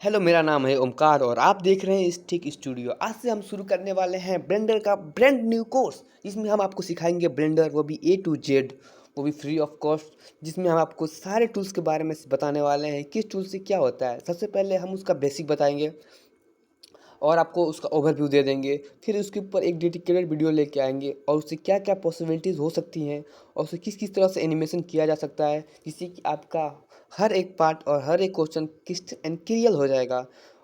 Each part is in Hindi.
हेलो, मेरा नाम है ओमकार और आप देख रहे हैं स्टिक स्टूडियो। आज से हम शुरू करने वाले हैं ब्लेंडर का ब्रांड न्यू कोर्स, जिसमें हम आपको सिखाएंगे ब्लेंडर, वो भी ए टू जेड, वो भी फ्री ऑफ कॉस्ट। जिसमें हम आपको सारे टूल्स के बारे में बताने वाले हैं, किस टूल से क्या होता है। सबसे पहले हम उसका बेसिक बताएंगे और आपको उसका ओवरव्यू दे देंगे। फिर उसके ऊपर एक डेडिकेटेड वीडियो लेके आएंगे और उससे क्या क्या पॉसिबिलिटीज़ हो सकती हैं और उसे किस किस तरह से एनिमेशन किया जा सकता है, जिससे कि आपका हर एक पार्ट और हर एक क्वेश्चन क्रिस्टल एंड क्लियर हो जाएगा।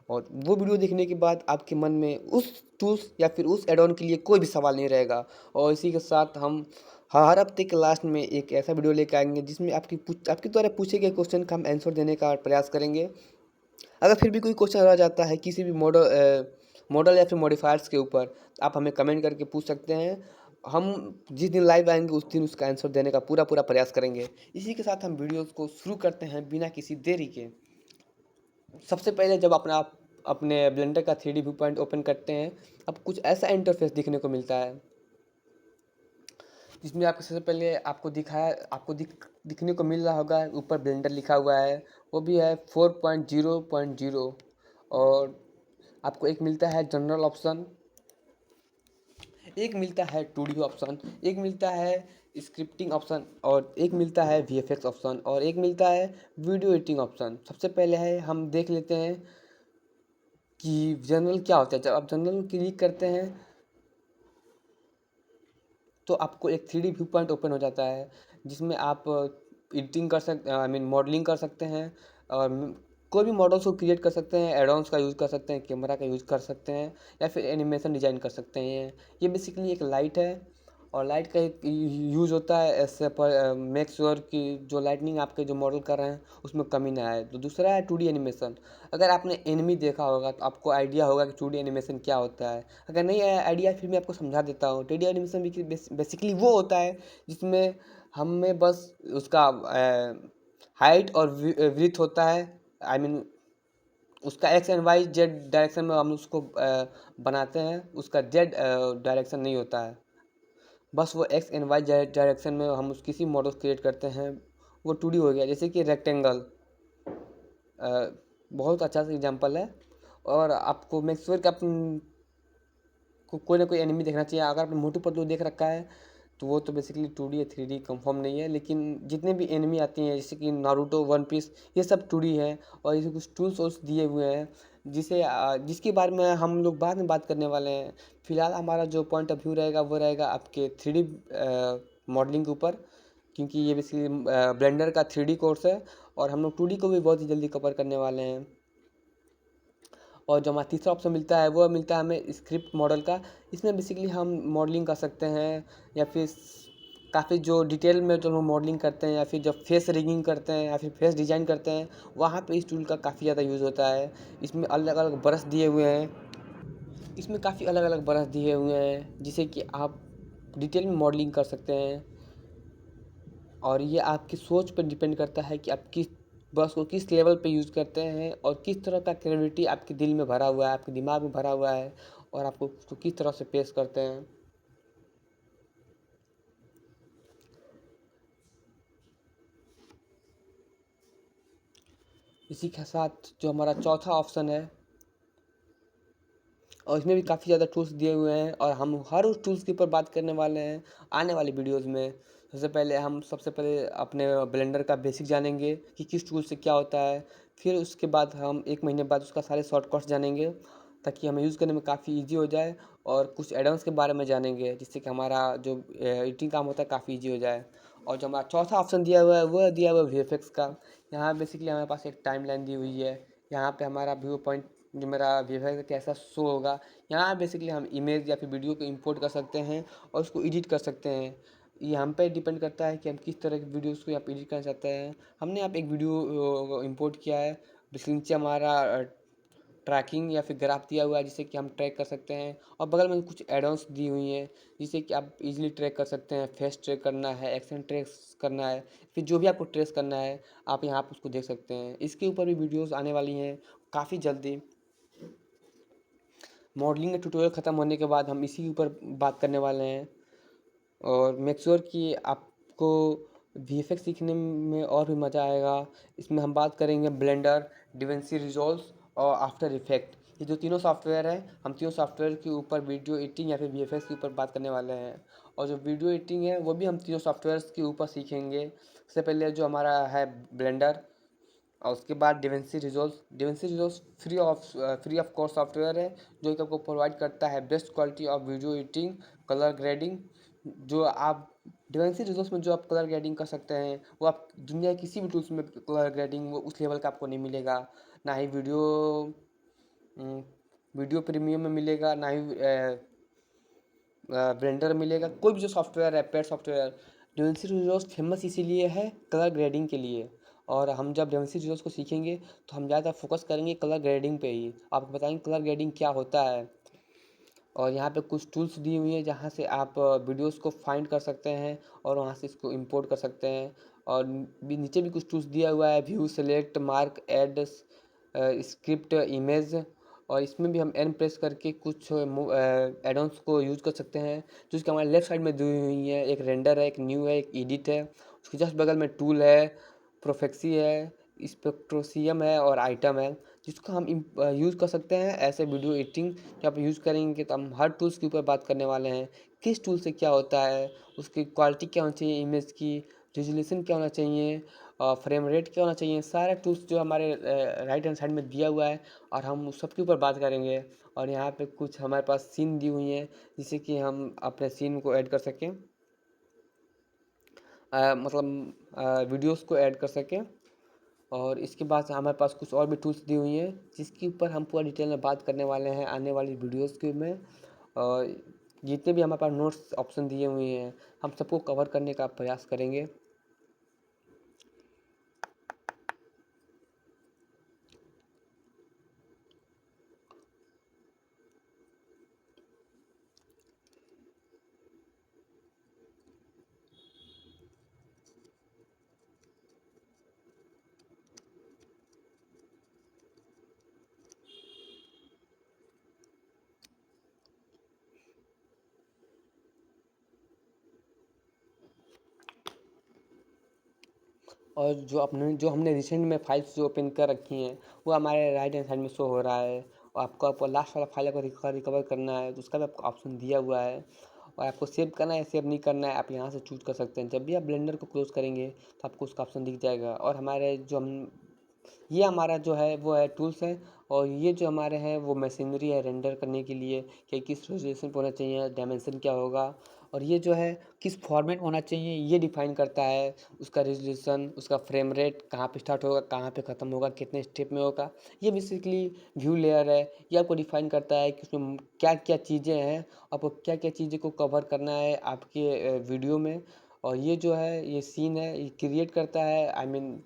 और वो वीडियो देखने के बाद आपके मन में उस टूल्स या फिर उस एड ऑन के लिए कोई भी सवाल नहीं रहेगा। और इसी के साथ हम हर हफ्ते के लास्ट में एक ऐसा वीडियो लेकर आएंगे जिसमें आपके द्वारा पूछे गए क्वेश्चन का हम आंसर देने का प्रयास करेंगे। अगर फिर भी कोई क्वेश्चन रह जाता है किसी भी मॉडल या फिर मॉडिफायर्स के ऊपर, आप हमें कमेंट करके पूछ सकते हैं। हम जिस दिन लाइव आएंगे उस दिन उसका आंसर देने का पूरा पूरा प्रयास करेंगे। इसी के साथ हम वीडियोस को शुरू करते हैं बिना किसी देरी के। सबसे पहले जब अपने ब्लेंडर का 3D व्यू पॉइंट ओपन करते हैं, अब कुछ ऐसा इंटरफेस दिखने को मिलता है जिसमें आपको सबसे पहले दिखने को मिल रहा होगा, ऊपर ब्लेंडर लिखा हुआ है, वो भी है 4.0.0। और आपको एक मिलता है जनरल ऑप्शन, एक मिलता है 2D ऑप्शन, एक मिलता है स्क्रिप्टिंग ऑप्शन, और एक मिलता है VFX ऑप्शन, और एक मिलता है वीडियो एडिटिंग ऑप्शन। सबसे पहले है हम देख लेते हैं कि जनरल क्या होता है। जब आप जनरल क्लिक करते हैं तो आपको एक 3D व्यू पॉइंट ओपन हो जाता है, जिसमें आप एडिटिंग कर सकते, आई मीन मॉडलिंग कर सकते हैं, और कोई भी मॉडल्स को क्रिएट कर सकते हैं, एडॉन्स का यूज़ कर सकते हैं, कैमरा का यूज़ कर सकते हैं, या फिर एनिमेशन डिज़ाइन कर सकते हैं। ये बेसिकली एक लाइट है, और लाइट का एक यूज़ होता है ऐसे पर मेक श्योर कि जो लाइटनिंग आपके जो मॉडल कर रहे हैं उसमें कमी ना आए। तो दूसरा है 2D एनिमेशन। अगर आपने एनिमी देखा होगा तो आपको आइडिया होगा कि 2D एनिमेशन क्या होता है। अगर नहीं आया आइडिया फिर मैं आपको समझा देता हूँ। 2D एनिमेशन बेसिकली वो होता है जिसमें हमें बस उसका हाइट और विड्थ होता है, आई मीन उसका X and Y Z direction में हम उसको बनाते हैं, उसका जेड डायरेक्शन नहीं होता है। बस वो एक्स एंड वाई डायरेक्शन में हम किसी मॉडल क्रिएट करते हैं, वो 2D हो गया। जैसे कि रेक्टेंगल बहुत अच्छा सा एग्जांपल है। और आपको मेक श्योर कि आप कोई ना कोई एनिमी देखना चाहिए। अगर आपने मोटू पतलू देख रखा है तो वो तो बेसिकली 2D या 3D कंफर्म नहीं है, लेकिन जितने भी एनिमी आती हैं जैसे कि नारुतो, वन पीस, ये सब 2D है। और इसे कुछ टूल्स वूल्स दिए हुए हैं जिसके बारे में हम लोग बाद में बात करने वाले हैं। फिलहाल हमारा जो पॉइंट ऑफ व्यू रहेगा वो रहेगा आपके 3D मॉडलिंग के ऊपर, क्योंकि ये बेसिकली ब्लेंडर का 3D कोर्स है और हम लोग 2D को भी बहुत ही जल्दी कवर करने वाले हैं। और जो हमारा तीसरा ऑप्शन मिलता है वो मिलता है हमें स्क्रिप्ट मॉडल का। इसमें बेसिकली हम मॉडलिंग कर सकते हैं, या फिर काफ़ी जो डिटेल में जो हम मॉडलिंग करते हैं, या फिर जब फेस रिगिंग करते हैं या फिर फेस डिज़ाइन करते हैं, वहाँ पे इस टूल का काफ़ी ज़्यादा यूज़ होता है। इसमें अलग अलग ब्रश दिए हुए हैं, इसमें काफ़ी अलग अलग ब्रश दिए हुए हैं जिससे कि आप डिटेल में मॉडलिंग कर सकते हैं। और ये आपकी सोच पर डिपेंड करता है कि आप किस बस को किस लेवल पे यूज़ करते हैं और किस तरह का क्रिएटिविटी आपके दिल में भरा हुआ है, आपके दिमाग में भरा हुआ है, और आपको उसको किस तरह से पेश करते हैं। इसी के साथ जो हमारा चौथा ऑप्शन है, और इसमें भी काफ़ी ज़्यादा टूल्स दिए हुए हैं और हम हर उस टूल्स के ऊपर बात करने वाले हैं आने वाली वीडियोज़ में। सबसे पहले अपने ब्लेंडर का बेसिक जानेंगे कि किस टूल से क्या होता है। फिर उसके बाद हम 1 महीने बाद उसका सारे शॉर्टकट्स जानेंगे ताकि हमें यूज़ करने में काफ़ी ईजी हो जाए, और कुछ एडवांस के बारे में जानेंगे जिससे कि हमारा जो एडिटिंग काम होता है काफ़ी ईजी हो जाए। और जो हमारा चौथा ऑप्शन दिया हुआ है वो दिया हुआ है VFX का। यहाँ बेसिकली हमारे पास एक टाइमलाइन दी हुई है। यहाँ पे हमारा व्यू पॉइंट जो मेरा व्यू कैसा शो होगा, यहाँ बेसिकली हम इमेज या फिर वीडियो को इंपोर्ट कर सकते हैं और उसको एडिट कर सकते हैं। ये हम पे डिपेंड करता है कि हम किस तरह की वीडियोस को यहाँ पे एडिट करना चाहते हैं। हमने यहाँ पे एक वीडियो इंपोर्ट किया है, जिसके नीचे हमारा ट्रैकिंग या फिर ग्राफ दिया हुआ है जिससे कि हम ट्रैक कर सकते हैं, और बगल में कुछ एडॉन्स दी हुई हैं जिससे कि आप इजीली ट्रैक कर सकते हैं। फेस ट्रैक करना है, एक्शन ट्रैक करना है, फिर जो भी आपको ट्रेस करना है आप यहाँ पर उसको देख सकते हैं। इसके ऊपर भी वीडियोज़ आने वाली हैं काफ़ी जल्दी। मॉडलिंग का ट्यूटोरियल ख़त्म होने के बाद हम इसी के ऊपर बात करने वाले हैं, और मेक श्योर कि आपको VFX सीखने में और भी मज़ा आएगा। इसमें हम बात करेंगे ब्लेंडर, डिविंसी रिजॉल्व और आफ्टर इफेक्ट। ये जो तीनों सॉफ्टवेयर हैं, हम तीनों सॉफ्टवेयर के ऊपर वीडियो एडिटिंग या फिर वीएफएक्स के ऊपर बात करने वाले हैं। और जो वीडियो एडिटिंग है वो भी हम तीनों सॉफ्टवेयर्स के ऊपर सीखेंगे। सबसे पहले जो हमारा है ब्लेंडर, और उसके बाद DaVinci Resolve. DaVinci Resolve free of cost software है जो कि आपको प्रोवाइड करता है best quality of video editing, colour grading. जो आप डिवेंसी रिजोल्व में जो आप कलर ग्रेडिंग कर सकते हैं वो आप दुनिया के किसी भी टूल्स में कलर ग्रेडिंग वो उस लेवल का आपको नहीं मिलेगा। ना ही वीडियो प्रीमियम में मिलेगा, ना ही ब्लेंडर मिलेगा। कोई भी जो सॉफ्टवेयर है, पेड सॉफ्टवेयर, डेविंसी रिजोल्व फेमस इसीलिए है कलर ग्रेडिंग के लिए। और हम जब डेविंसी रिजोल्व को सीखेंगे तो हम ज़्यादा फोकस करेंगे कलर ग्रेडिंग पे ही। आपको बताएंगे कलर ग्रेडिंग क्या होता है। और यहाँ पे कुछ टूल्स दी हुई हैं जहाँ से आप वीडियोस को फाइंड कर सकते हैं और वहाँ से इसको इंपोर्ट कर सकते हैं। और नीचे भी कुछ टूल्स दिया हुआ है, view, select, mark, add, script, image. और इसमें भी हम एन प्रेस करके कुछ एडॉन्स को यूज़ कर सकते हैं जो इसके हमारे लेफ्ट साइड में दी हुई है। एक रेंडर है, एक न्यू है, एक एडिट है। उसके जस्ट बगल में टूल है, प्रोफेक्सी है, स्पेक्ट्रोसियम है और आइटम है, जिसको हम यूज़ कर सकते हैं ऐसे वीडियो एडिटिंग। जब आप यूज़ करेंगे तो हम हर टूल्स के ऊपर बात करने वाले हैं। किस टूल से क्या होता है, उसकी क्वालिटी क्या होनी चाहिए, इमेज की रेजोल्यूशन क्या होना चाहिए, फ्रेम रेट क्या होना चाहिए, सारे टूल्स जो हमारे राइट हैंड साइड में दिया हुआ है और हम उस सब के ऊपर बात करेंगे। और यहाँ पे कुछ हमारे पास सीन दी हुई हैं जिससे कि हम अपने सीन को ऐड कर सकें, मतलब वीडियोस को ऐड कर सकें। और इसके बाद हमारे पास कुछ और भी टूल्स दी हुई हैं जिसके ऊपर हम पूरा डिटेल में बात करने वाले हैं आने वाली वीडियोस के में। और जितने भी हमारे पास नोट्स ऑप्शन दिए हुए हैं हम सबको कवर करने का प्रयास करेंगे। और जो हमने रिसेंट में फाइल्स जो ओपन कर रखी हैं वो हमारे राइट हैंड साइड में शो हो रहा है। और आपको लास्ट वाला फाइल को रिकवर करना है तो उसका भी आपको ऑप्शन दिया हुआ है। और आपको सेव करना है, सेव नहीं करना है, आप यहाँ से चूज कर सकते हैं। जब भी आप ब्लेंडर को क्लोज करेंगे तो आपको उसका ऑप्शन दिख जाएगा। और हमारे जो हम ये हमारा जो है वो है टूल्स है। और ये जो हमारे हैं वो मशीनरी है रेंडर करने के लिए कि किस रेजोल्यूशन पे होना चाहिए, डायमेंशन क्या होगा, और ये जो है किस फॉर्मेट में होना चाहिए ये डिफाइन करता है। उसका रेजोल्यूशन, उसका फ्रेम रेट, कहाँ पे स्टार्ट होगा, कहाँ पे ख़त्म होगा, कितने स्टेप में होगा, ये बेसिकली व्यू लेयर है। ये आपको डिफाइन करता है कि उसमें क्या क्या चीज़ें हैं, आपको क्या क्या चीज़ें को कवर करना है आपके वीडियो में। और ये जो है ये सीन है ये क्रिएट करता है, आई मीन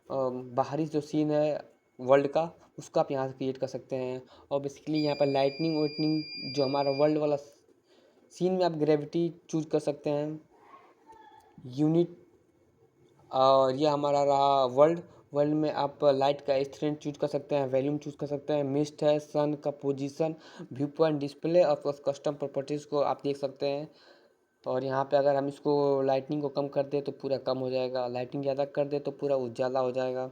बाहरी जो सीन है वर्ल्ड का उसका आप यहाँ से क्रिएट कर सकते हैं। और बेसिकली यहाँ पर लाइटनिंग वाइटनिंग जो हमारा वर्ल्ड वाला सीन में आप ग्रेविटी चूज कर सकते हैं, यूनिट। और ये हमारा रहा वर्ल्ड। वर्ल्ड में आप लाइट का स्ट्रेंथ चूज कर सकते हैं, वॉल्यूम चूज कर सकते हैं, मिस्ट है, सन का पोजीशन, व्यू पॉइंट, डिस्प्ले और प्लस कस्टम प्रॉपर्टीज़ को आप देख सकते हैं। और यहाँ पे अगर हम इसको लाइटनिंग को कम कर दें तो पूरा कम हो जाएगा, लाइटिंग ज़्यादा कर दे तो पूरा उजाला हो जाएगा।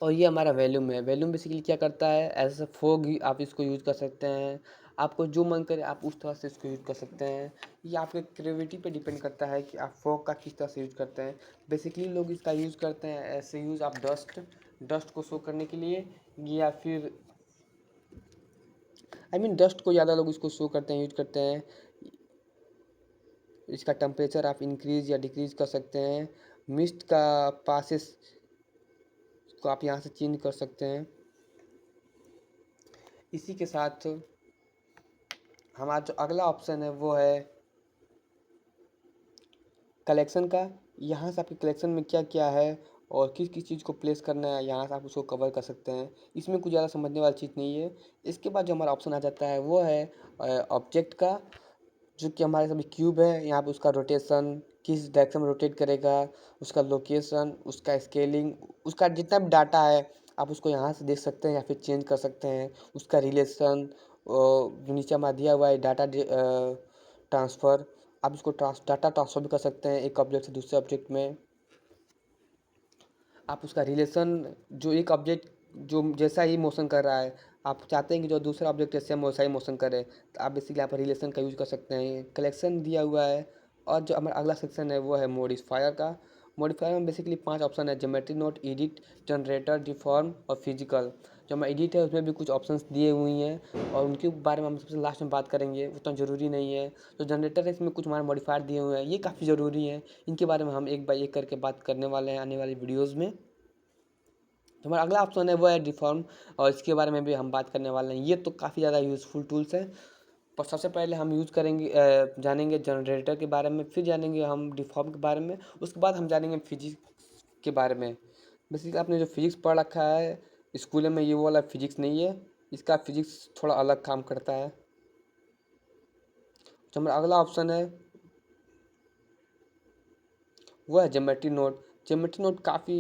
और ये हमारा वॉल्यूम है। वॉल्यूम बेसिकली क्या करता है, एज अ फोग आप इसको यूज़ कर सकते हैं। आपको जो मन करे आप उस तरह से इसको यूज़ कर सकते हैं। ये आपके क्रिएटिविटी पे डिपेंड करता है कि आप फोग का किस तरह से यूज़ करते हैं। बेसिकली लोग इसका यूज़ करते हैं ऐसे यूज़ आप डस्ट को शो करने के लिए, या फिर आई मीन डस्ट को ज़्यादा लोग इसको शो करते हैं, यूज करते हैं। इसका टेम्परेचर आप इंक्रीज या डिक्रीज कर सकते हैं। मिस्ट का पासेस को आप यहाँ से चेंज कर सकते हैं। इसी के साथ हमारा जो अगला ऑप्शन है वो है कलेक्शन का। यहाँ से आपके कलेक्शन में क्या क्या है और किस किस चीज़ को प्लेस करना है यहाँ से आप उसको कवर कर सकते हैं। इसमें कुछ ज़्यादा समझने वाली चीज़ नहीं है। इसके बाद जो हमारा ऑप्शन आ जाता है वो है ऑब्जेक्ट का, जो कि हमारे सभी क्यूब है। यहाँ पे उसका रोटेशन किस डायरेक्शन में रोटेट करेगा, उसका लोकेशन, उसका स्केलिंग, उसका जितना भी डाटा है आप उसको यहाँ से देख सकते हैं या फिर चेंज कर सकते हैं। उसका रिलेशन जो नीचे हमारा दिया हुआ है डाटा ट्रांसफ़र, आप इसको डाटा ट्रांसफ़र भी कर सकते हैं एक ऑब्जेक्ट से दूसरे ऑब्जेक्ट में। आप उसका रिलेशन, जो एक ऑब्जेक्ट जो जैसा ही मोशन कर रहा है, आप चाहते हैं कि जो दूसरा ऑब्जेक्ट है सेम वैसा ही मोशन करे, तो आप बेसिकली यहाँ पर रिलेशन का यूज़ कर सकते हैं। कलेक्शन दिया हुआ है। और जो हमारा अगला सेक्शन है वो है मॉडिफायर का। मॉडिफायर में बेसिकली 5 ऑप्शन है: geometry note, edit, generator, deform और फिजिकल। जो हमारा एडिट है उसमें भी कुछ ऑप्शंस दिए हुए हैं और उनके बारे में हम सबसे लास्ट में बात करेंगे, उतना ज़रूरी नहीं है। तो जनरेटर है, इसमें कुछ हमारे मॉडिफायर दिए हुए हैं, ये काफ़ी ज़रूरी है। इनके बारे में हम एक बाय एक करके बात करने वाले हैं आने वाली वीडियोज़ में। तो हमारा अगला ऑप्शन है वो है डिफॉर्म, और इसके बारे में भी हम बात करने वाले हैं। ये तो काफ़ी ज़्यादा यूज़फुल टूल्स हैं। पर सबसे पहले हम यूज़ करेंगे, जानेंगे जनरेटर के बारे में, फिर जानेंगे हम डिफॉर्म के बारे में, उसके बाद हम जानेंगे फिजिक्स के बारे में। बेसिकली आपने जो फिजिक्स पढ़ रखा है स्कूल में, ये वाला फिजिक्स नहीं है, इसका फिजिक्स थोड़ा अलग काम करता है। तो हमारा अगला ऑप्शन है वो है ज्योमेट्री नोट। ज्योमेट्री नोट काफ़ी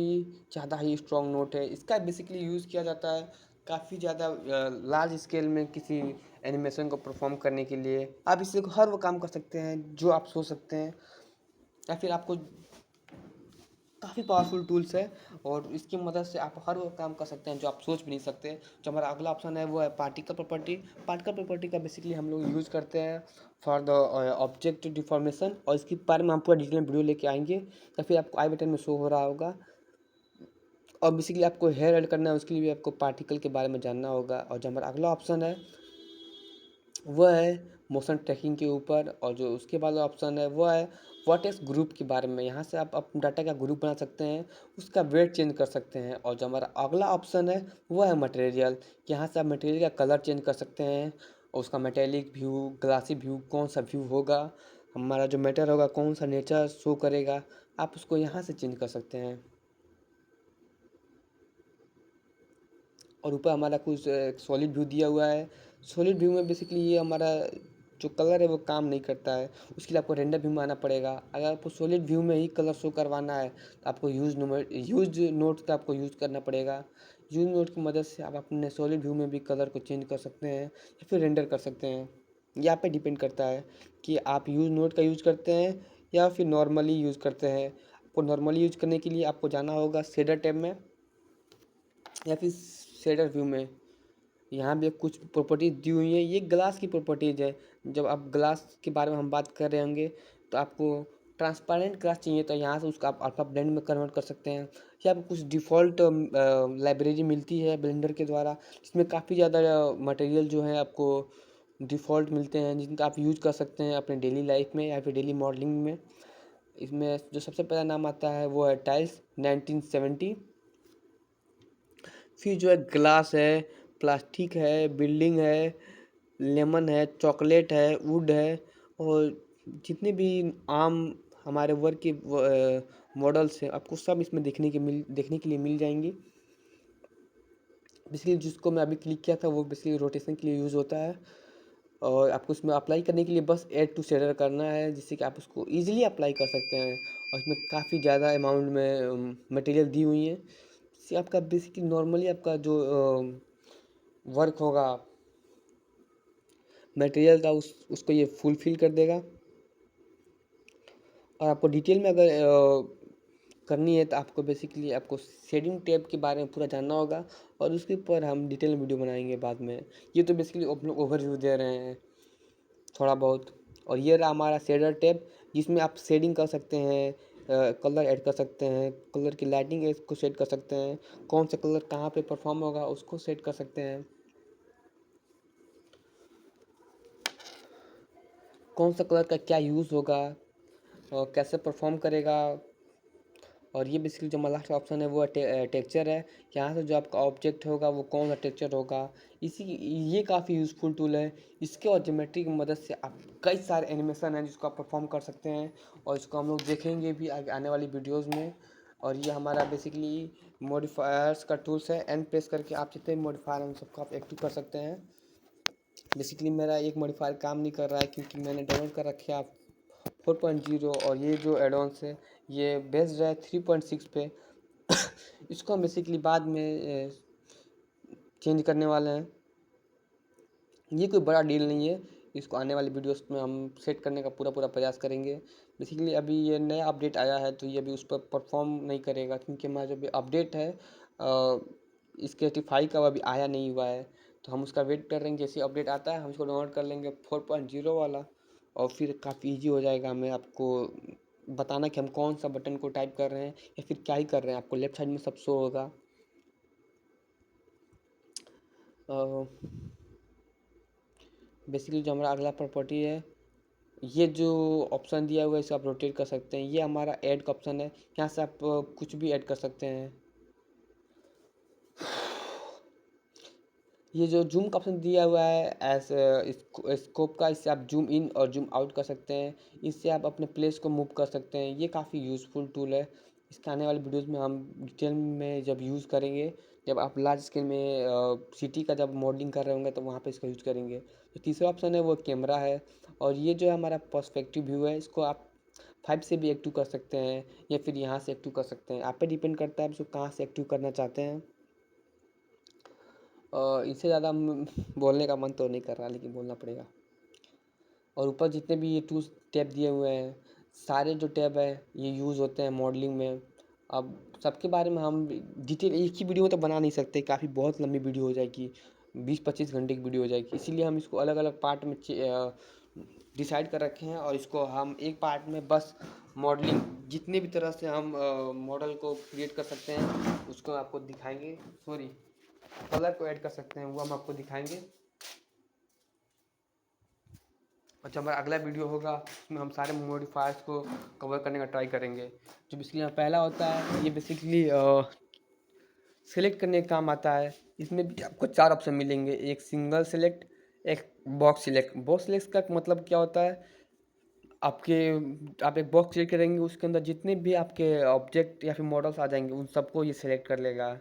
ज़्यादा ही स्ट्रॉन्ग नोट है। इसका बेसिकली यूज़ किया जाता है काफ़ी ज़्यादा लार्ज स्केल में किसी एनिमेशन को परफॉर्म करने के लिए। आप इससे हर वो काम कर सकते हैं जो आप सोच सकते हैं, या फिर आपको काफ़ी पावरफुल टूल्स है और इसकी मदद से आप हर वो काम कर सकते हैं जो आप सोच भी नहीं सकते। जो हमारा अगला ऑप्शन है वो है पार्टिकल प्रॉपर्टी। पार्टिकल प्रॉपर्टी का बेसिकली हम लोग यूज़ करते हैं फॉर द ऑब्जेक्ट डिफॉर्मेशन, और इसके बारे में हम पूरा डिटेल में वीडियो लेके आएंगे, या फिर आपको आई बटन में शो हो रहा होगा। और बेसिकली आपको हेयर ऐड करना है, उसके लिए भी आपको पार्टिकल के बारे में जानना होगा। और जो हमारा अगला ऑप्शन है वो है मोशन ट्रैकिंग के ऊपर, और जो उसके बाद ऑप्शन है वो है वर्टेक्स ग्रुप के बारे में। यहाँ से आप अपने डाटा का ग्रुप बना सकते हैं, उसका वेट चेंज कर सकते हैं। और जो हमारा अगला ऑप्शन है वो है मटेरियल। यहाँ से आप मटेरियल का कलर चेंज कर सकते हैं, और उसका मेटेलिक व्यू, ग्लासी व्यू, कौन सा व्यू होगा, हमारा जो मैटर होगा कौन सा नेचर शो करेगा, आप उसको यहाँ से चेंज कर सकते हैं। और ऊपर हमारा कुछ सॉलिड व्यू दिया हुआ है। सॉलिड व्यू में बेसिकली ये हमारा जो कलर है वो काम नहीं करता है, उसके लिए आपको रेंडर व्यू में आना पड़ेगा। अगर आपको सॉलिड व्यू में ही कलर शो करवाना है तो आपको यूज नोट का आपको यूज़ करना पड़ेगा। यूज नोट की मदद से आप अपने सॉलिड व्यू में भी कलर को चेंज कर सकते हैं या फिर रेंडर कर सकते हैं। ये आप पे डिपेंड करता है कि आप यूज नोट का यूज़ करते हैं या फिर नॉर्मली यूज़ करते हैं। आपको नॉर्मली यूज करने के लिए आपको जाना होगा शेडर टैब में या फिर शेडर व्यू में। यहाँ भी कुछ प्रॉपर्टीज दी हुई हैं, ये ग्लास की प्रॉपर्टीज है। जब आप ग्लास के बारे में हम बात कर रहे होंगे तो आपको ट्रांसपेरेंट ग्लास चाहिए तो यहाँ से उसका आप अल्फा ब्लेंड में कन्वर्ट कर सकते हैं, या आपको कुछ डिफ़ॉल्ट लाइब्रेरी मिलती है ब्लेंडर के द्वारा, जिसमें काफ़ी ज़्यादा मटेरियल जो है आपको डिफ़ॉल्ट मिलते हैं, जिनका आप यूज़ कर सकते हैं अपने डेली लाइफ में या फिर डेली मॉडलिंग में। इसमें जो सबसे पहला नाम आता है वो है टाइल्स 1970। फिर जो है ग्लास है, प्लास्टिक है, बिल्डिंग है, लेमन है, चॉकलेट है, वुड है, और जितने भी आम हमारे वर्क के मॉडल्स हैं आपको सब इसमें देखने के लिए मिल जाएंगी। बेसिकली जिसको मैं अभी क्लिक किया था वो बेसिकली रोटेशन के लिए यूज़ होता है, और आपको उसमें अप्लाई करने के लिए बस ऐड टू शेडर करना है, जिससे कि आप उसको ईजिली अप्लाई कर सकते हैं। और इसमें काफ़ी ज़्यादा अमाउंट में मटेरियल दी हुई हैं, इससे आपका बेसिकली नॉर्मली आपका जो वर्क होगा मटेरियल का उसको ये फुलफिल कर देगा। और आपको डिटेल में अगर करनी है तो आपको बेसिकली आपको शेडिंग टैब के बारे में पूरा जानना होगा, और उसके ऊपर हम डिटेल में वीडियो बनाएंगे बाद में। ये तो बेसिकली ओवरव्यू दे रहे हैं थोड़ा बहुत। और ये रहा हमारा शेडर टैब, जिसमें आप शेडिंग कर सकते हैं, कलर ऐड कर सकते हैं, कलर की लाइटिंग को सेट कर सकते हैं, कौन सा कलर कहाँ पे परफॉर्म होगा उसको सेट कर सकते हैं, कौन सा कलर का क्या यूज़ होगा और कैसे परफॉर्म करेगा। और ये बेसिकली जो हमारा लास्ट ऑप्शन है वो टेक्सचर है। यहाँ से जो आपका ऑब्जेक्ट होगा वो कौन सा टेक्सचर होगा। इसी ये काफ़ी यूज़फुल टूल है। इसके और ज्योमेट्री की मदद से आप कई सारे एनिमेशन हैं जिसको आप परफॉर्म कर सकते हैं, और इसको हम लोग देखेंगे भी आगे आने वाली वीडियोज़ में। और ये हमारा बेसिकली मॉडिफायर्स का टूल्स है। एंड प्रेस करके आप जितने भी मॉडिफायर हैं उन सबको आप एक्टिव कर सकते हैं। बेसिकली मेरा एक मॉडिफायर काम नहीं कर रहा है क्योंकि मैंने डाउनलोड कर रखे हैं 4.0, और ये जो एडवांस है ये बेस्ड है 3.6 पे। इसको हम बेसिकली बाद में चेंज करने वाले हैं। ये कोई बड़ा डील नहीं है, इसको आने वाली वीडियोस में हम सेट करने का पूरा पूरा प्रयास करेंगे। बेसिकली अभी ये नया अपडेट आया है तो ये अभी उस पर परफॉर्म नहीं करेगा, क्योंकि हमारा जो भी अपडेट है इसके टिफाई का अभी आया नहीं हुआ है। तो हम उसका वेट कर रहे हैं, जैसे अपडेट आता है हम उसको डाउनलोड कर लेंगे 4.0 वाला, और फिर काफ़ी ईजी हो जाएगा हमें आपको बताना कि हम कौन सा बटन को टाइप कर रहे हैं या फिर क्या ही कर रहे हैं। आपको लेफ्ट साइड में सब शो होगा। बेसिकली जो हमारा अगला प्रॉपर्टी है, ये जो ऑप्शन दिया हुआ है इसे आप रोटेट कर सकते हैं। ये हमारा ऐड का ऑप्शन है, यहाँ से आप कुछ भी ऐड कर सकते हैं। ये जो जूम का ऑप्शन दिया हुआ है एज स्कोप का, इससे आप जूम इन और जूम आउट कर सकते हैं। इससे आप अपने प्लेस को मूव कर सकते हैं। ये काफ़ी यूज़फुल टूल है। इसके आने वाले वीडियोस में हम डिटेल में जब यूज़ करेंगे, जब आप लार्ज स्केल में सिटी का जब मॉडलिंग कर रहे होंगे तो वहाँ पे इसका यूज़ करेंगे। तो तीसरा ऑप्शन है वो कैमरा है, और ये जो है हमारा पर्सपेक्टिव व्यू है। इसको आप 5 से भी एक्टिव कर सकते हैं या फिर यहाँ से एक्टिव कर सकते हैं। आप पे डिपेंड करता है आप इसको कहाँ से एक्टिव करना चाहते हैं। इससे ज़्यादा बोलने का मन तो नहीं कर रहा, लेकिन बोलना पड़ेगा। और ऊपर जितने भी ये टूल्स टैब दिए हुए हैं, सारे जो टैब है ये यूज़ होते हैं मॉडलिंग में। अब सबके बारे में हम डिटेल एक ही वीडियो में तो बना नहीं सकते, काफ़ी बहुत लंबी वीडियो हो जाएगी, 20-25 घंटे की वीडियो हो जाएगी। इसीलिए हम इसको अलग अलग पार्ट में डिसाइड कर रखे हैं, और इसको हम एक पार्ट में बस मॉडलिंग जितने भी तरह से हम मॉडल को क्रिएट कर सकते हैं उसको आपको दिखाएंगे। सॉरी, कलर को ऐड कर सकते हैं वो हम आपको दिखाएंगे। और जब हमारा अगला वीडियो होगा उसमें हम सारे मॉडिफायर्स को कवर करने का ट्राई करेंगे। जो बेसिकली पहला होता है ये बेसिकली सेलेक्ट करने का काम आता है। इसमें भी आपको 4 ऑप्शन मिलेंगे, एक सिंगल सेलेक्ट, एक बॉक्स सिलेक्ट। बॉक्स सिलेक्ट का मतलब क्या होता है, आपके आप एक बॉक्स क्रिएट करेंगे, उसके अंदर जितने भी आपके ऑब्जेक्ट या फिर मॉडल्स आ जाएंगे उन सबको ये सिलेक्ट कर लेगा।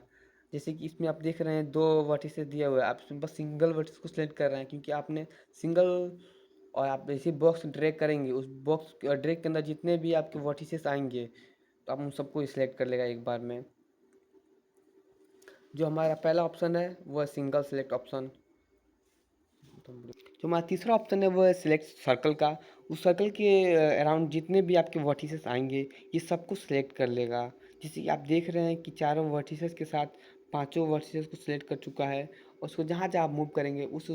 जैसे कि इसमें आप देख रहे हैं 2 वर्टिसेस दिए हुए हैं, आप इसमें बस सिंगल वर्टिस को सिलेक्ट कर रहे हैं क्योंकि आपने सिंगल, और आप जैसे बॉक्स ड्रैग करेंगे उस बॉक्स ड्रैग के अंदर जितने भी आपके वर्टिसेस आएंगे तो आप उन सबको सिलेक्ट कर लेगा एक बार में। जो हमारा पहला ऑप्शन है वो है सिंगल सेलेक्ट ऑप्शन। जो हमारा तीसरा ऑप्शन है वो है सिलेक्ट सर्कल का। उस सर्कल के अराउंड जितने भी आपके वर्टिसेस आएंगे ये सबको सिलेक्ट कर लेगा। जैसे कि आप देख रहे हैं कि चारों वर्टिसेस के साथ पांचों वर्टिसेस को सिलेक्ट कर चुका है, और उसको जहाँ जहाँ आप मूव करेंगे उस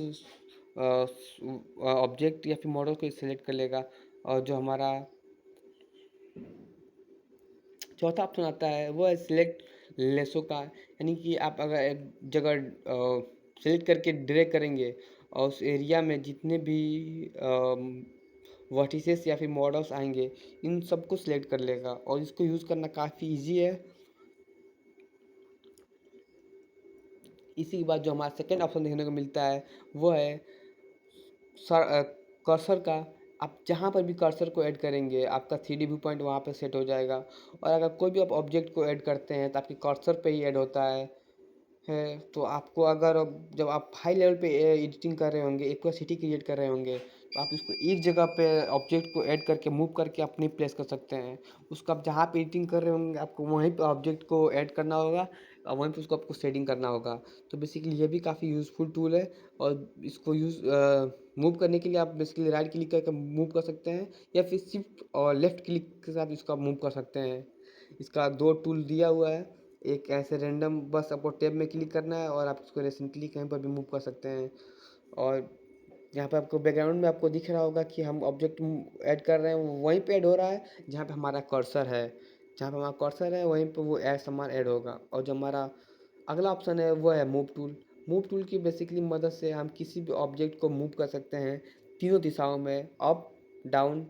ऑब्जेक्ट या फिर मॉडल को सिलेक्ट कर लेगा। और जो हमारा चौथा ऑप्शन आता है वो है सिलेक्ट लेसो का, यानी कि आप अगर एक जगह सेलेक्ट करके ड्रैग करेंगे और उस एरिया में जितने भी वर्टिसेस या फिर मॉडल्स आएंगे इन सबको सिलेक्ट कर लेगा, और इसको यूज़ करना काफ़ी इजी है। इसी के बाद जो हमारा सेकेंड ऑप्शन देखने को मिलता है वो है कर्सर का। आप जहाँ पर भी कर्सर को ऐड करेंगे आपका 3D व्यू पॉइंट वहाँ पे सेट हो जाएगा, और अगर कोई भी आप ऑब्जेक्ट को ऐड करते हैं तो आपके कर्सर पे ही ऐड होता है। तो आपको अगर जब आप हाई लेवल पे एडिटिंग कर रहे होंगे, एक पूरा सिटी क्रिएट कर रहे होंगे, तो आप इसको एक जगह पे ऑब्जेक्ट को ऐड करके मूव करके अपनी प्लेस कर सकते हैं। उसको आप जहाँ पे एडिटिंग कर रहे होंगे आपको वहीं पे ऑब्जेक्ट को ऐड करना होगा, और वहीं पे उसको आपको शेडिंग करना होगा। तो बेसिकली ये भी काफ़ी यूज़फुल टूल है, और इसको मूव करने के लिए आप बेसिकली राइट क्लिक करके मूव कर सकते हैं, या फिर शिफ्ट और लेफ्ट क्लिक के साथ इसको आप मूव कर सकते हैं। इसका 2 टूल दिया हुआ है, एक ऐसे रैंडम बस आपको टैब में क्लिक करना है और आप इसको रिसेंटली कहीं पर भी मूव कर सकते हैं। और यहाँ पे आपको बैकग्राउंड में आपको दिख रहा होगा कि हम ऑब्जेक्ट ऐड कर रहे हैं वहीं पे ऐड हो रहा है जहाँ पे हमारा कर्सर है। जहाँ पे हमारा कर्सर है वहीं पे वो ऐड सामान ऐड होगा। और जो हमारा अगला ऑप्शन है वो है मूव टूल। मूव टूल की बेसिकली मदद से हम किसी भी ऑब्जेक्ट को मूव कर सकते हैं तीनों दिशाओं में, अप, डाउन,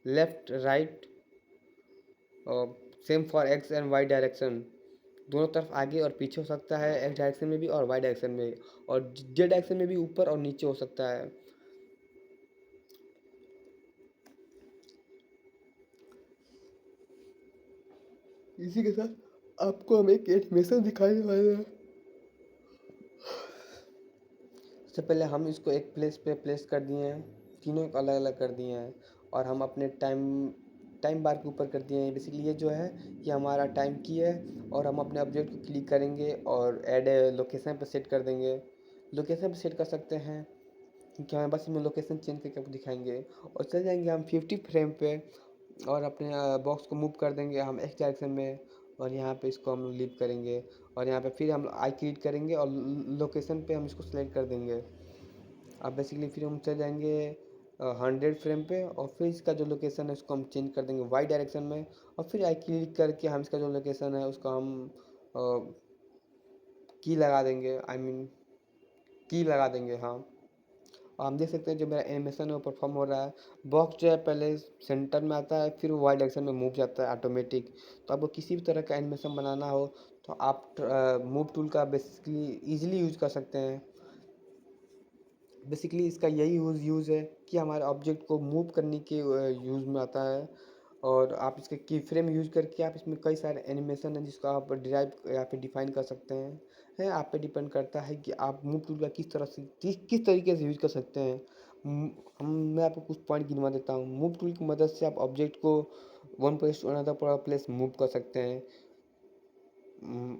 लेफ्ट, राइट, और same for X and Y direction. दोनों तरफ आगे और पीछे हो सकता है, एक्स डायरेक्शन में भी और वाई डायरेक्शन में, और जेड डायरेक्शन में भी ऊपर और नीचे हो सकता है। इसी के साथ आपको हम एक एनिमेशन दिखाने वाले हैं। सबसे पहले हम इसको एक प्लेस पे प्लेस कर दिए हैं, तीनों को अलग अलग कर दिए हैं, और हम अपने टाइम टाइम बार के ऊपर कर दिए हैं। बेसिकली ये जो है ये हमारा टाइम की है, और हम अपने ऑब्जेक्ट को क्लिक करेंगे और ऐड लोकेशन पे सेट कर देंगे। लोकेशन पे सेट कर सकते हैं क्योंकि हमें बस इसमें लोकेशन चेंज करके आपको दिखाएंगे। और चल जाएंगे हम 50 फ्रेम पे और अपने बॉक्स को मूव कर देंगे हम एक्स डायरेक्शन में, और यहाँ पे इसको हम लीव करेंगे। और यहाँ पे फिर हम आई क्लिक करेंगे और लोकेशन पे हम इसको सेलेक्ट कर देंगे। अब बेसिकली फिर हम चल जाएंगे 100 फ्रेम पे, और फिर इसका जो लोकेशन है उसको हम चेंज कर देंगे वाई डायरेक्शन में। और फिर आई क्लिक करके हम इसका जो लोकेशन है उसको हम की लगा देंगे, आई मीन की लगा देंगे, हाँ। और हम देख सकते हैं जो मेरा एनिमेशन है वो परफॉर्म हो रहा है। बॉक्स जो है पहले सेंटर में आता है, फिर वो वाई डायरेक्शन में मूव जाता है ऑटोमेटिक। तो आपको किसी भी तरह का एनिमेशन बनाना हो तो आप मूव टूल का बेसिकली ईजिली यूज कर सकते हैं। बेसिकली इसका यही यूज़ है कि हमारे ऑब्जेक्ट को मूव करने के यूज़ में आता है। और आप इसके की फ्रेम यूज करके आप इसमें कई सारे एनिमेशन हैं जिसको आप डिराइव या फिर डिफाइन कर सकते हैं। आप पे डिपेंड करता है कि आप मूव टूल का किस तरह से किस तरीके से यूज कर सकते हैं। मैं आपको कुछ पॉइंट गिनवा देता हूँ। मूव टूल की मदद से आप ऑब्जेक्ट को one place to another place move कर सकते हैं।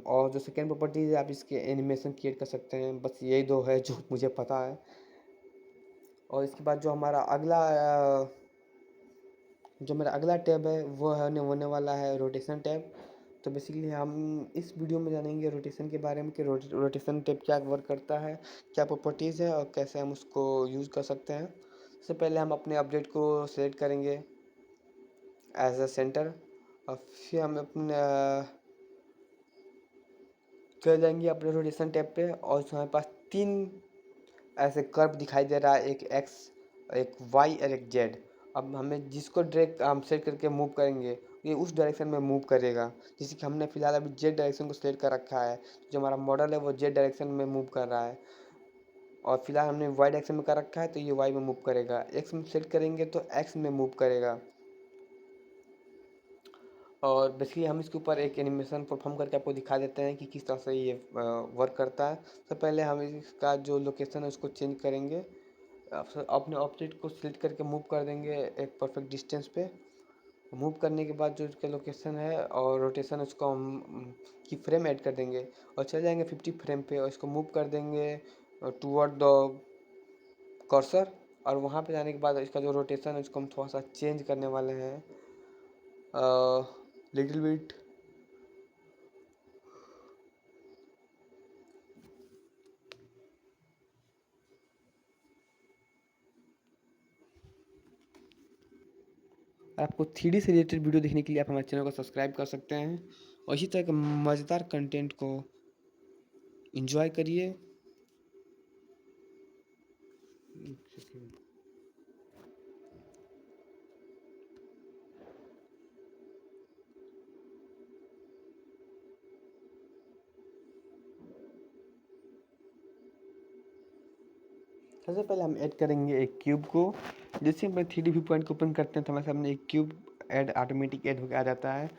और जो सेकेंड प्रॉपर्टी है आप इसके एनिमेशन क्रिएट कर सकते हैं। बस यही दो है जो मुझे पता है। और इसके बाद जो मेरा अगला टैब है वो होने वाला है रोटेशन टैब। तो बेसिकली हम इस वीडियो में जानेंगे रोटेशन के बारे में कि रोटेशन टैब क्या वर्क करता है, क्या प्रॉपर्टीज़ है और कैसे हम उसको यूज़ कर सकते हैं। सबसे पहले हम अपने ऑब्जेक्ट को सेलेक्ट करेंगे एज अ सेंटर, और फिर हम अपने चले जाएंगे अपने रोटेशन टैब पे। और हमारे पास तीन ऐसे कर्व दिखाई दे रहा है, एक एक्स, एक वाई और एक जेड। अब हमें जिसको डायरेक्ट हम सेट करके मूव करेंगे ये उस डायरेक्शन में मूव करेगा। जैसे कि हमने फिलहाल अभी जेड डायरेक्शन को सेलेक्ट कर रखा है, जो हमारा मॉडल है वो जेड डायरेक्शन में मूव कर रहा है। और फिलहाल हमने वाई डायरेक्शन में कर रखा है तो ये वाई में मूव करेगा। एक्स में सेलेक्ट करेंगे तो एक्स में मूव करेगा। और बेसिकली हम इसके ऊपर एक एनिमेशन परफॉर्म करके आपको दिखा देते हैं कि किस तरह से ये वर्क करता है। सबसे पहले हम इसका जो लोकेशन है उसको चेंज करेंगे। अपने ऑब्जेक्ट को सिलेक्ट करके मूव कर देंगे एक परफेक्ट डिस्टेंस पे। मूव करने के बाद जो इसका लोकेशन है और रोटेशन उसको हम की फ्रेम ऐड कर देंगे और चले जाएंगे 50 फ्रेम पे, और इसको मूव कर देंगे टूवर्ड द कर्सर। और वहाँ पे जाने के बाद इसका जो रोटेशन है उसको हम थोड़ा सा चेंज करने वाले हैं लिटिल बिट। आपको 3D से रिलेटेड वीडियो देखने के लिए आप हमारे चैनल को सब्सक्राइब कर सकते हैं और इसी तरह के मज़ेदार कंटेंट को एंजॉय करिए। सबसे पहले हम ऐड करेंगे एक क्यूब को। जैसे हम 3D व्यू पॉइंट को ओपन करते हैं तो हमारे सामने एक क्यूब ऐड ऑटोमेटिक ऐड होकर आ जाता है।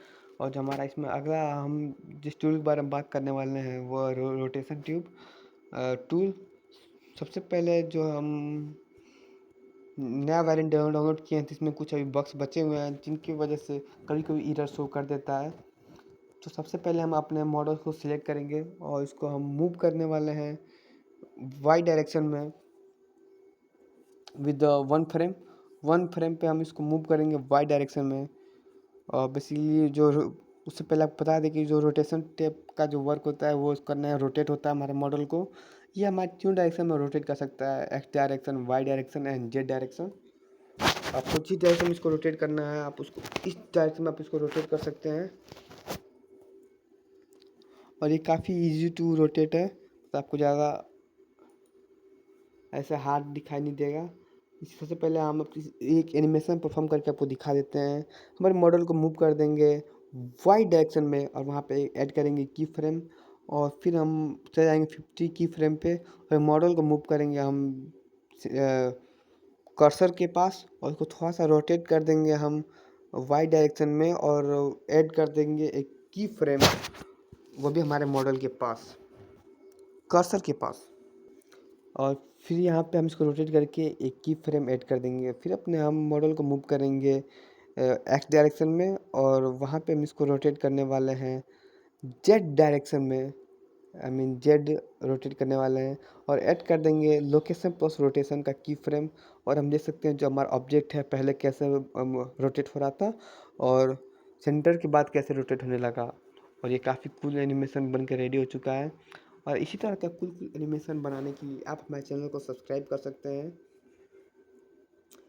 और जो हमारा इसमें अगला हम जिस टूल के बारे में बात करने वाले हैं वो रोटेशन ट्यूब टूल। सबसे पहले जो हम नया वेरिएंट डाउनलोड किए हैं तो इसमें कुछ अभी बग्स बचे हुए हैं जिनकी वजह से कभी कभी एरर शो कर देता है। तो सबसे पहले हम अपने मॉडल को सिलेक्ट करेंगे और इसको हम मूव करने वाले हैं वाई डायरेक्शन में विद वन फ्रेम पे हम इसको मूव करेंगे वाई डायरेक्शन में। और बेसिकली जो उससे पहले आपको बता दें कि जो रोटेशन टेप का जो वर्क होता है वो करना है, रोटेट होता है हमारे मॉडल को। ये हमारे तीन डायरेक्शन में रोटेट कर सकता है, X direction, Y direction and Z direction. आपको जिस डायरेक्शन में इसको रोटेट करना है आप उसको इस डायरेक्शन में आप इसको रोटेट कर सकते हैं। और ये काफ़ी इजी टू रोटेट है, तो आपको ज़्यादा ऐसे हार्ड दिखाई नहीं देगा। सबसे पहले हम एक एनिमेशन परफॉर्म करके आपको दिखा देते हैं। हमारे मॉडल को मूव कर देंगे वाई डायरेक्शन में और वहाँ पे ऐड करेंगे की फ्रेम। और फिर हम चले जाएंगे 50 की फ्रेम पे और मॉडल को मूव करेंगे हम कर्सर के पास और उसको थोड़ा सा रोटेट कर देंगे हम वाई डायरेक्शन में और ऐड कर देंगे एक की फ्रेम, वो भी हमारे मॉडल के पास, कर्सर के पास। और फिर यहाँ पे हम इसको रोटेट करके एक की फ्रेम ऐड कर देंगे। फिर अपने हम मॉडल को मूव करेंगे एक्स डायरेक्शन में और वहाँ पे हम इसको रोटेट करने वाले हैं जेड डायरेक्शन में। जेड रोटेट करने वाले हैं और ऐड कर देंगे लोकेशन प्लस रोटेशन का की फ्रेम। और हम देख सकते हैं जो हमारा ऑब्जेक्ट है पहले कैसे रोटेट हो रहा था और सेंटर के बाद कैसे रोटेट होने लगा। और ये काफ़ी कूल एनिमेशन बन के रेडी हो चुका है। और इसी तरह का कूल कूल एनिमेशन बनाने के लिए आप हमारे चैनल को सब्सक्राइब कर सकते हैं।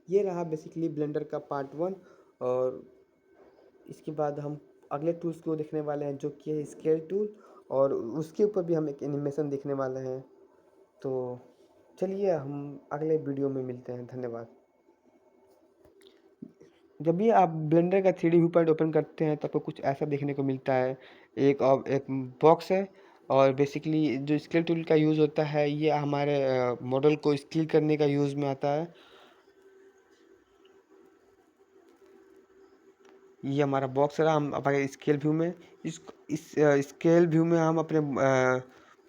ये रहा बेसिकली ब्लेंडर का पार्ट 1। और इसके बाद हम अगले टूल्स को देखने वाले हैं जो कि है स्केल टूल, और उसके ऊपर भी हम एक एनिमेशन देखने वाले हैं। तो चलिए हम अगले वीडियो में मिलते हैं। धन्यवाद। जब भी आप ब्लेंडर का 3D व्यू पॉइंट ओपन करते हैं तो आपको कुछ ऐसा देखने को मिलता है। एक बॉक्स है और बेसिकली जो स्केल टूल का यूज़ होता है ये हमारे मॉडल को स्केल करने का यूज़ में आता है। ये हमारा बॉक्स रहा। हम अब आगे स्केल व्यू में इस स्केल व्यू में हम अपने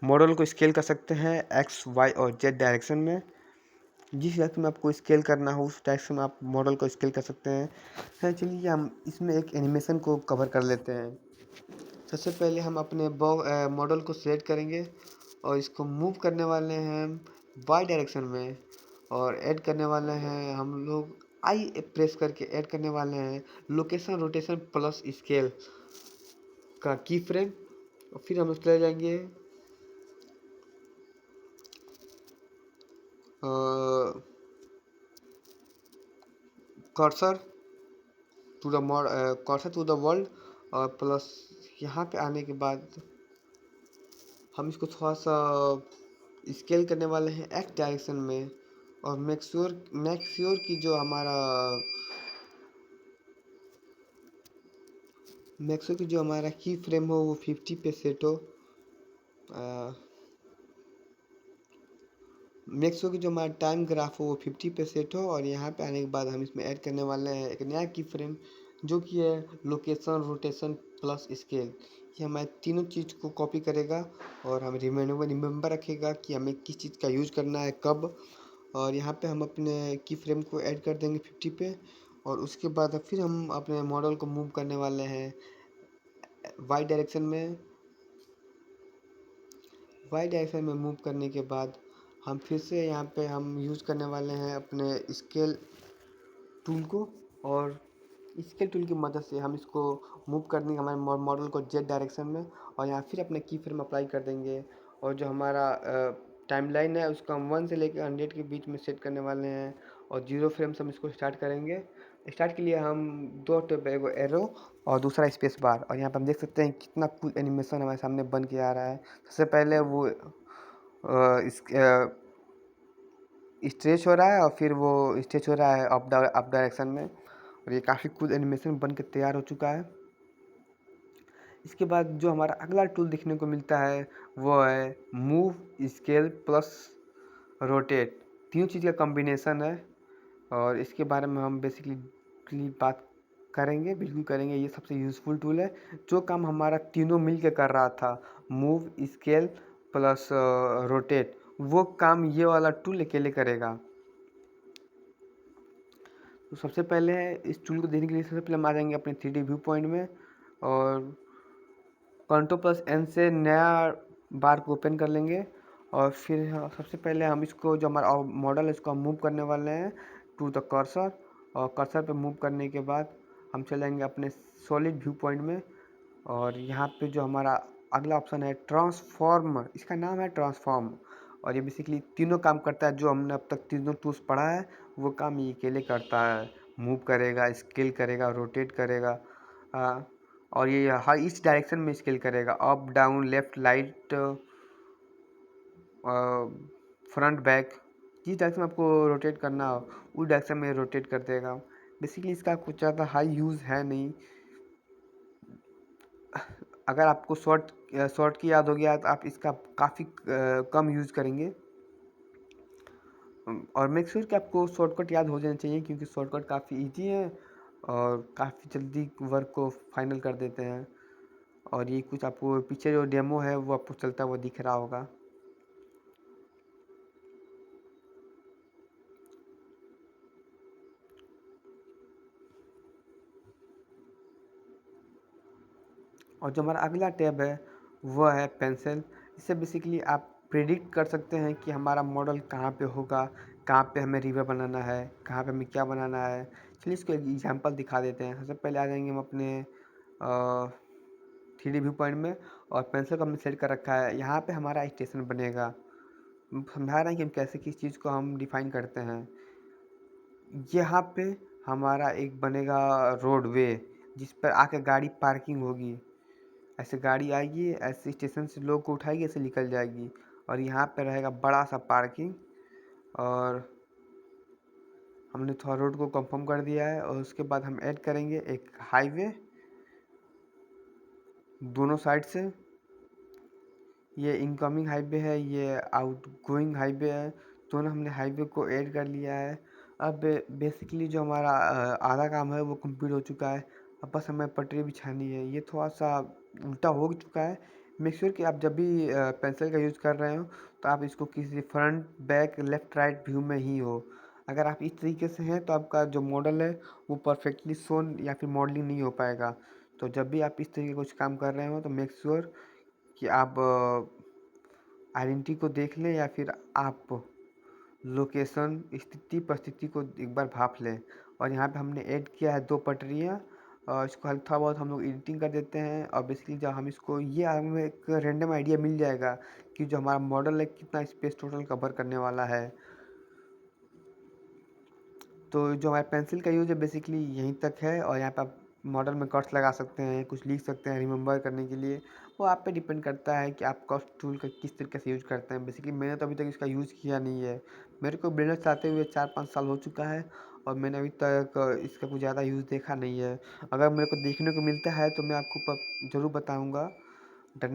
मॉडल को स्केल कर सकते हैं एक्स वाई और जेड डायरेक्शन में। जिस डायरेक्शन में आपको स्केल करना हो उस डायरेक्शन में आप मॉडल को स्केल कर सकते हैं। चलिए हम इसमें एक एनिमेशन को कवर कर लेते हैं। सबसे पहले हम अपने मॉडल को सिलेक्ट करेंगे और इसको मूव करने वाले हैं वाई डायरेक्शन में। और ऐड करने वाले हैं हम लोग आई प्रेस करके ऐड करने वाले हैं लोकेशन रोटेशन प्लस स्केल का की फ्रेम। और फिर हम चले जाएंगे कर्सर टू द वर्ल्ड। और प्लस यहाँ पे आने के बाद हम इसको थोड़ा सा स्केल करने वाले हैं एक्स डायरेक्शन में। और मेक श्योर कि जो हमारा की फ्रेम हो वो 50 पे सेट हो। मेक श्योर कि जो हमारा टाइम ग्राफ हो वो 50 पे सेट हो। और यहाँ पे आने के बाद हम इसमें ऐड करने वाले हैं एक नया की फ्रेम जो कि है लोकेशन रोटेशन प्लस स्केल। ये हमारे तीनों चीज़ को कॉपी करेगा और हम रिमेंबर रखेगा कि हमें किस चीज़ का यूज करना है कब। और यहाँ पे हम अपने की फ्रेम को ऐड कर देंगे 50 पे। और उसके बाद फिर हम अपने मॉडल को मूव करने वाले हैं वाई डायरेक्शन में। वाई डायरेक्शन में मूव करने के बाद हम फिर से यहाँ पे हम यूज़ करने वाले हैं अपने स्केल टूल को। और स्केल टूल की मदद से हम इसको मूव कर देंगे हमारे मॉडल को जेड डायरेक्शन में। और यहाँ फिर अपने की फ्रेम अप्लाई कर देंगे। और जो हमारा टाइमलाइन है उसको हम 1 से लेकर 100 के बीच में सेट करने वाले हैं। और 0 फ्रेम से हम इसको स्टार्ट करेंगे। स्टार्ट के लिए हम दो टैब एगो एरो और दूसरा स्पेस बार। और यहाँ पर हम देख सकते हैं कितना कूल एनिमेशन हमारे सामने बन के आ रहा है। सबसे पहले वो इस स्ट्रेच हो रहा है और फिर वो स्ट्रेच हो रहा है अप डायरेक्शन में। और ये काफ़ी कूल एनिमेशन बन के तैयार हो चुका है। इसके बाद जो हमारा अगला टूल देखने को मिलता है वो है मूव स्केल प्लस रोटेट। तीनों चीज़ का कॉम्बिनेशन है और इसके बारे में हम बेसिकली बात करेंगे, बिल्कुल करेंगे। ये सबसे यूज़फुल टूल है। जो काम हमारा तीनों मिल के कर रहा था मूव स्केल प्लस रोटेट, वो काम ये वाला टूल अकेले करेगा। तो सबसे पहले इस टूल को देखने के लिए सबसे पहले हम आ जाएंगे अपने 3D व्यू पॉइंट में। और Ctrl+N से नया बार को ओपन कर लेंगे। और फिर सबसे पहले हम इसको जो हमारा मॉडल है इसको हम मूव करने वाले हैं टू द कर्सर। और कर्सर पे मूव करने के बाद हम चलेंगे अपने सॉलिड व्यू पॉइंट में। और यहाँ पे जो हमारा अगला ऑप्शन है ट्रांसफॉर्म, इसका नाम है ट्रांसफॉर्म। और ये बेसिकली तीनों काम करता है जो हमने अब तक तीनों टूल्स पढ़ा है वो काम ये अकेले करता है। मूव करेगा, स्केल करेगा, रोटेट करेगा। और ये हर इस डायरेक्शन में स्केल करेगा, up down left right front back. जिस डायरेक्शन में आपको रोटेट करना हो उस डायरेक्शन में रोटेट कर देगा। बेसिकली इसका कुछ ज़्यादा हाई यूज़ है नहीं। अगर आपको शॉर्ट की याद हो गया तो आप इसका काफ़ी कम यूज़ करेंगे। और मेक श्योर कि आपको शॉर्टकट याद हो जाना चाहिए क्योंकि शॉर्टकट काफ़ी इजी है और काफ़ी जल्दी वर्क को फाइनल कर देते हैं। और ये कुछ आपको पीछे जो डेमो है वो आपको चलता हुआ दिख रहा होगा। और जो हमारा अगला टैब है वो है पेंसिल। इससे बेसिकली आप प्रेडिक्ट कर सकते हैं कि हमारा मॉडल कहाँ पे होगा, कहाँ पे हमें रिवर बनाना है, कहाँ पे हमें क्या बनाना है। चलिए इसको एक एग्जांपल दिखा देते हैं। सबसे पहले आ जाएंगे हम अपने 3D व्यू पॉइंट में, और पेंसिल को हमने सेट कर रखा है। यहाँ पे हमारा स्टेशन बनेगा। समझा रहे हैं कि हम कैसे किस चीज़ को हम डिफाइन करते हैं। यहाँ पे हमारा एक बनेगा रोडवे, जिस पर आके गाड़ी पार्किंग होगी। ऐसे गाड़ी आएगी, ऐसे स्टेशन से लोग को उठाएगी, ऐसे निकल जाएगी, और यहाँ पे रहेगा बड़ा सा पार्किंग। और हमने थोड़ा रोड को कंफर्म कर दिया है, और उसके बाद हम ऐड करेंगे एक हाईवे दोनों साइड से। ये इनकमिंग हाईवे है, ये आउटगोइंग हाईवे है। दोनों हमने हाईवे को ऐड कर लिया है। अब बेसिकली जो हमारा आधा काम है वो कंप्लीट हो चुका है। अब बस हमें पटरी बिछानी है। ये थोड़ा सा उल्टा हो चुका है। मेक श्योर कि आप जब भी पेंसिल का यूज़ कर रहे हो तो आप इसको किसी front back left right view में ही हो। अगर आप इस तरीके से हैं तो आपका जो मॉडल है वो परफेक्टली शोन या फिर मॉडलिंग नहीं हो पाएगा। तो जब भी आप इस तरीके का कुछ काम कर रहे हो तो मेक श्योर कि आप आइडेंटिटी को देख लें, या फिर आप लोकेशन स्थिति परिस्थिति को एक बार भाप लें। और यहाँ पे हमने ऐड किया है 2 पटरियाँ, और इसको थोड़ा बहुत हम लोग एडिटिंग कर देते हैं। और बेसिकली जब हम इसको ये हमें एक रैंडम आइडिया मिल जाएगा कि जो हमारा मॉडल है कितना स्पेस टोटल कवर करने वाला है। तो जो हमारे पेंसिल का यूज़ है बेसिकली यहीं तक है। और यहाँ पे आप मॉडल में कट्स लगा सकते हैं, कुछ लिख सकते हैं रिमेंबर करने के लिए। वो आप पे डिपेंड करता है कि आप कट टूल का किस तरीके से यूज़ करते हैं। बेसिकली मैंने तो अभी तक इसका यूज़ किया नहीं है। मेरे को ब्लेंडर चलाते हुए 4-5 साल हो चुका है, और मैंने अभी तक इसका कुछ ज़्यादा यूज़ देखा नहीं है। अगर मेरे को देखने को मिलता है तो मैं आपको ज़रूर बताऊँगा। डर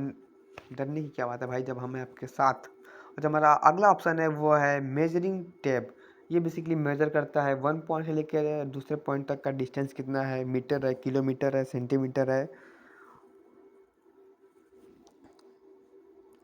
डरने की क्या बात है भाई, जब हम हैं आपके साथ। और जो हमारा अगला ऑप्शन है वो है मेजरिंग टेप। ये बेसिकली मेजर करता है 1 पॉइंट से लेकर दूसरे पॉइंट तक का डिस्टेंस कितना है, मीटर है, किलोमीटर है, सेंटीमीटर है।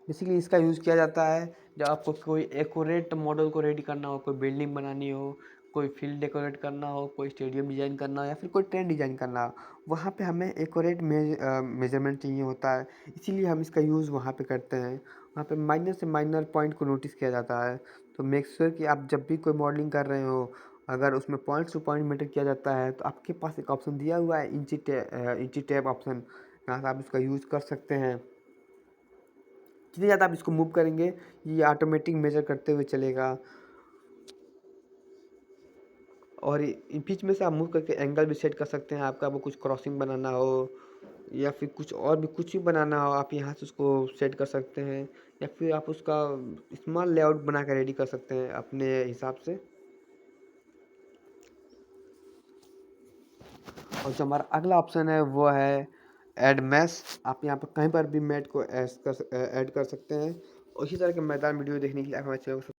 बेसिकली इसका यूज़ किया जाता है जब आपको कोई एक्यूरेट मॉडल को रेडी करना हो, कोई बिल्डिंग बनानी हो, कोई फील्ड डेकोरेट करना हो, कोई स्टेडियम डिज़ाइन करना हो, या फिर कोई ट्रेन डिज़ाइन करना हो। वहाँ पे हमें एक्यूरेट मेजरमेंट चाहिए होता है, इसीलिए हम इसका यूज़ वहाँ पे करते हैं। वहाँ पे माइनर से माइनर पॉइंट को नोटिस किया जाता है। तो मेक श्योर कि आप जब भी कोई मॉडलिंग कर रहे हो, अगर उसमें पॉइंट टू पॉइंट मेटर किया जाता है तो आपके पास एक ऑप्शन दिया हुआ है इंची टेप ऑप्शन। यहाँ से आप इसका यूज़ कर सकते हैं। जितनी ज़्यादा आप इसको मूव करेंगे ये ऑटोमेटिक मेजर करते हुए चलेगा। और बीच में से आप मूव करके एंगल भी सेट कर सकते हैं। आपका वो कुछ क्रॉसिंग बनाना हो या फिर कुछ और भी कुछ भी बनाना हो, आप यहाँ से उसको सेट कर सकते हैं, या फिर आप उसका स्मॉल लेआउट बना कर रेडी कर सकते हैं अपने हिसाब से। और जो हमारा अगला ऑप्शन है वो है ऐड मैश। आप यहाँ पर कहीं पर भी मैट को ऐड कर सकते हैं। और इसी तरह के मैदान वीडियो देखने के लिए आप हमारे चैनल को